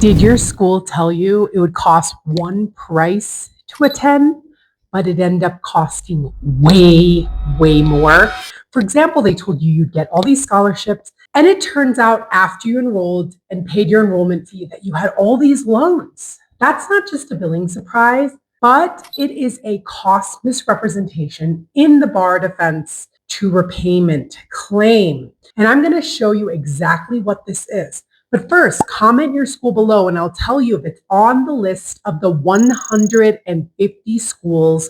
Did your school tell you it would cost one price to attend, but it ended up costing way, way more? For example, they told you you'd get all these scholarships, and it turns out after you enrolled and paid your enrollment fee that you had all these loans. That's not just a billing surprise, but it is a cost misrepresentation in the bar defense to repayment claim. And I'm going to show you exactly what this is. But first, comment your school below and I'll tell you if it's on the list of the 150 schools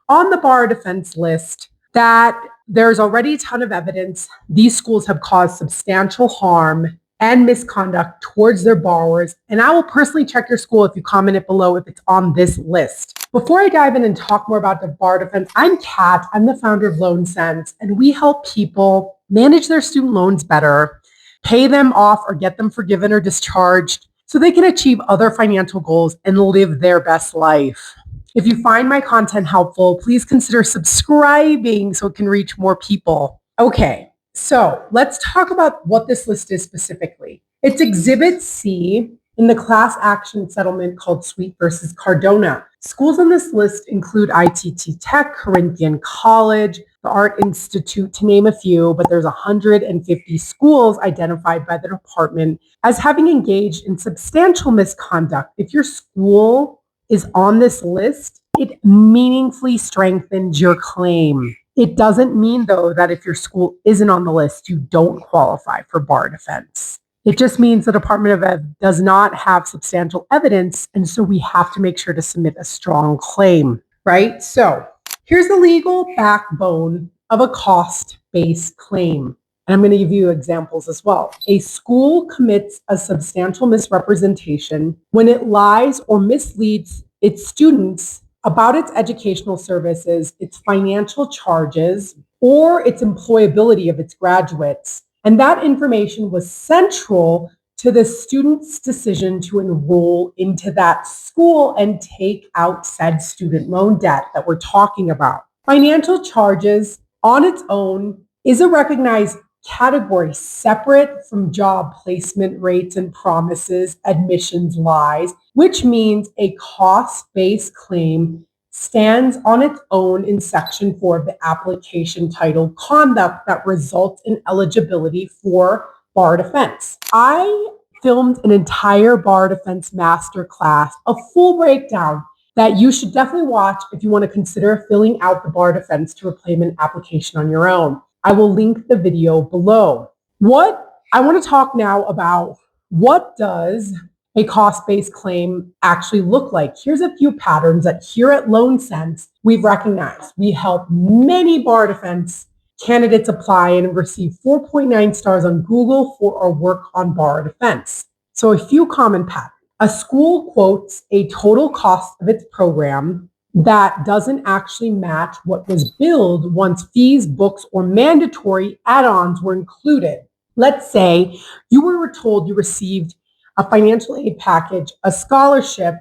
on the bar defense list that there's already a ton of evidence these schools have caused substantial harm and misconduct towards their borrowers. And I will personally check your school if you comment it below if it's on this list. Before I dive in and talk more about the bar defense, I'm Kat. I'm the founder of LoanSense, and we help people manage their student loans better, pay them off or get them forgiven or discharged so they can achieve other financial goals and live their best life. If you find my content helpful, please consider subscribing so it can reach more people. Okay, so let's talk about what this list is specifically. It's Exhibit C in the class action settlement called Sweet versus Cardona. Schools on this list include ITT Tech, Corinthian College, the Art Institute, to name a few, but there's 150 schools identified by the department as having engaged in substantial misconduct. If your school is on this list, it meaningfully strengthens your claim. It doesn't mean, though, that if your school isn't on the list, you don't qualify for bar defense. It just means the Department of Ed does not have substantial evidence, and so we have to make sure to submit a strong claim, right? So here's the legal backbone of a cost-based claim. And I'm going to give you examples as well. A school commits a substantial misrepresentation when it lies or misleads its students about its educational services, its financial charges, or its employability of its graduates. And that information was central to the student's decision to enroll into that school and take out said student loan debt that we're talking about. Financial charges on its own is a recognized category separate from job placement rates and promises, admissions lies, which means a cost-based claim stands on its own in Section 4 of the application titled Conduct that results in eligibility for bar defense. I filmed an entire bar defense masterclass, a full breakdown that you should definitely watch if you want to consider filling out the bar defense to repayment application on your own. I will link the video below. What I want to talk now about, what does a cost-based claim actually look like? Here's a few patterns that here at LoanSense we've recognized. We help many bar defense candidates apply and receive 4.9 stars on Google for our work on bar defense. So a few common patterns. A school quotes a total cost of its program that doesn't actually match what was billed once fees, books, or mandatory add-ons were included. Let's say you were told you received a financial aid package, a scholarship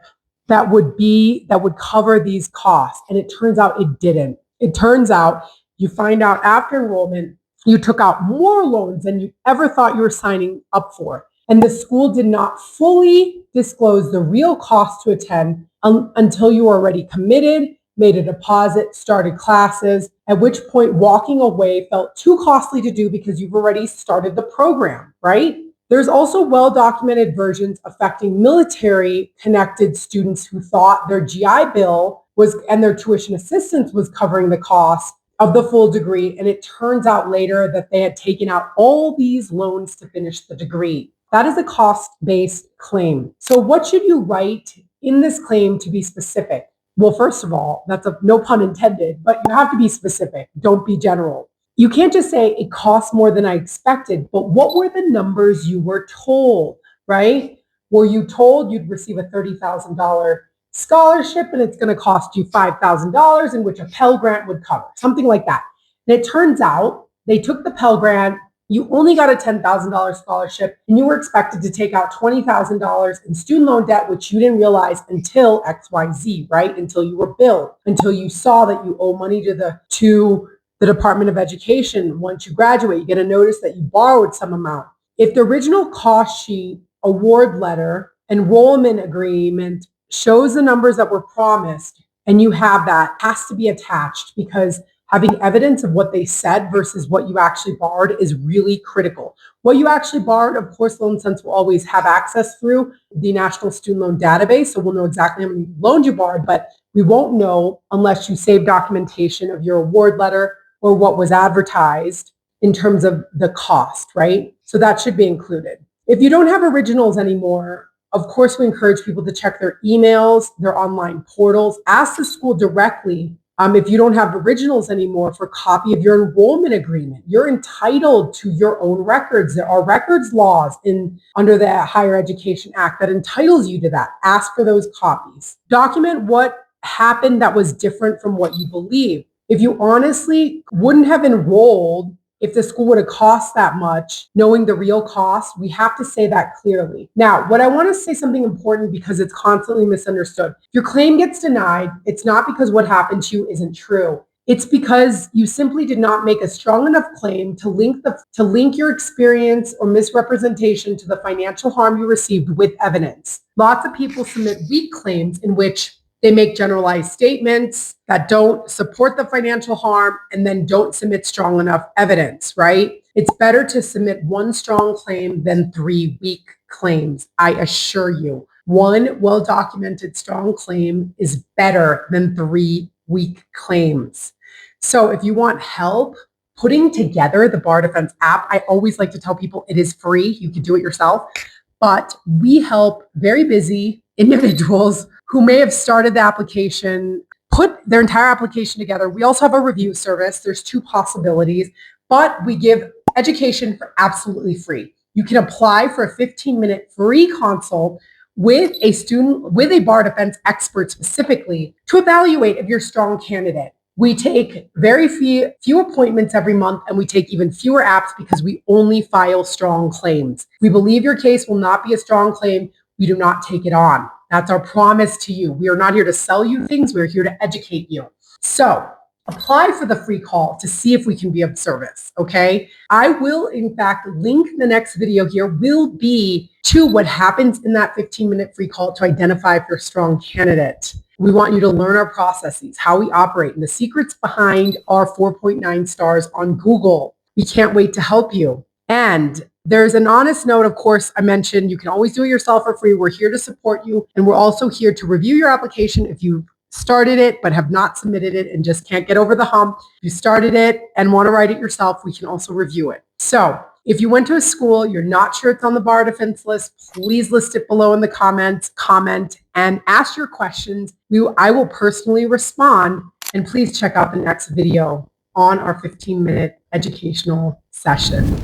that would cover these costs, and it turns out it didn't. It turns out you find out after enrollment, you took out more loans than you ever thought you were signing up for. And the school did not fully disclose the real cost to attend until you were already committed, made a deposit, started classes, at which point walking away felt too costly to do because you've already started the program, right? There's also well-documented versions affecting military-connected students who thought their GI Bill and their tuition assistance was covering the cost of the full degree, and it turns out later that they had taken out all these loans to finish the degree. That is a cost-based claim. So what should you write in this claim to be specific? Well, first of all, that's no pun intended, but you have to be specific. Don't be general. You can't just say it costs more than I expected, but what were the numbers you were told, right? Were you told you'd receive a $30,000 scholarship and it's going to cost you $5,000, in which a Pell Grant would cover, something like that. And it turns out they took the Pell Grant, you only got a $10,000 scholarship, and you were expected to take out $20,000 in student loan debt, which you didn't realize until XYZ, right? Until you were billed, until you saw that you owe money to the Department of Education. Once you graduate, you get a notice that you borrowed some amount. If the original cost sheet award letter enrollment agreement shows the numbers that were promised, and you have that, has to be attached, because having evidence of what they said versus what you actually borrowed is really critical. What you actually borrowed, of course, LoanSense will always have access through the National Student Loan Database, so we'll know exactly how many loans you borrowed, but we won't know unless you save documentation of your award letter or what was advertised in terms of the cost, right? So that should be included. If you don't have originals anymore, of course, we encourage people to check their emails, their online portals. Ask the school directly if you don't have originals anymore for a copy of your enrollment agreement. You're entitled to your own records. There are records laws under the Higher Education Act that entitles you to that. Ask for those copies. Document what happened that was different from what you believe. If you honestly wouldn't have enrolled if the school would have cost that much, knowing the real cost, we have to say that clearly. Now, what I want to say something important, because it's constantly misunderstood. If your claim gets denied, it's not because what happened to you isn't true. It's because you simply did not make a strong enough claim to link your experience or misrepresentation to the financial harm you received with evidence. Lots of people submit weak claims in which they make generalized statements that don't support the financial harm and then don't submit strong enough evidence, right? It's better to submit one strong claim than 3 weak claims, I assure you. One well-documented strong claim is better than 3 weak claims. So if you want help putting together the Bar Defense app, I always like to tell people it is free. You can do it yourself. But we help very busy individuals who may have started the application, put their entire application together. We also have a review service. There's 2 possibilities, but we give education for absolutely free. You can apply for a 15-minute free consult with a Bar Defense expert specifically to evaluate if you're a strong candidate. We take very few appointments every month, and we take even fewer apps because we only file strong claims. If we believe your case will not be a strong claim, we do not take it on. That's our promise to you. We are not here to sell you things. We're here to educate you. So apply for the free call to see if we can be of service, okay? I will, in fact, link the next video here will be to what happens in that 15-minute free call to identify if you're a strong candidate. We want you to learn our processes, how we operate, and the secrets behind our 4.9 stars on Google. We can't wait to help you. And there's an honest note, of course, I mentioned you can always do it yourself for free. We're here to support you, and we're also here to review your application if you started it but have not submitted it and just can't get over the hump. If you started it and want to write it yourself, we can also review it. So if you went to a school, you're not sure it's on the Bar Defense list, please list it below in the comments, comment, and ask your questions. I will personally respond, and please check out the next video on our 15-minute educational session.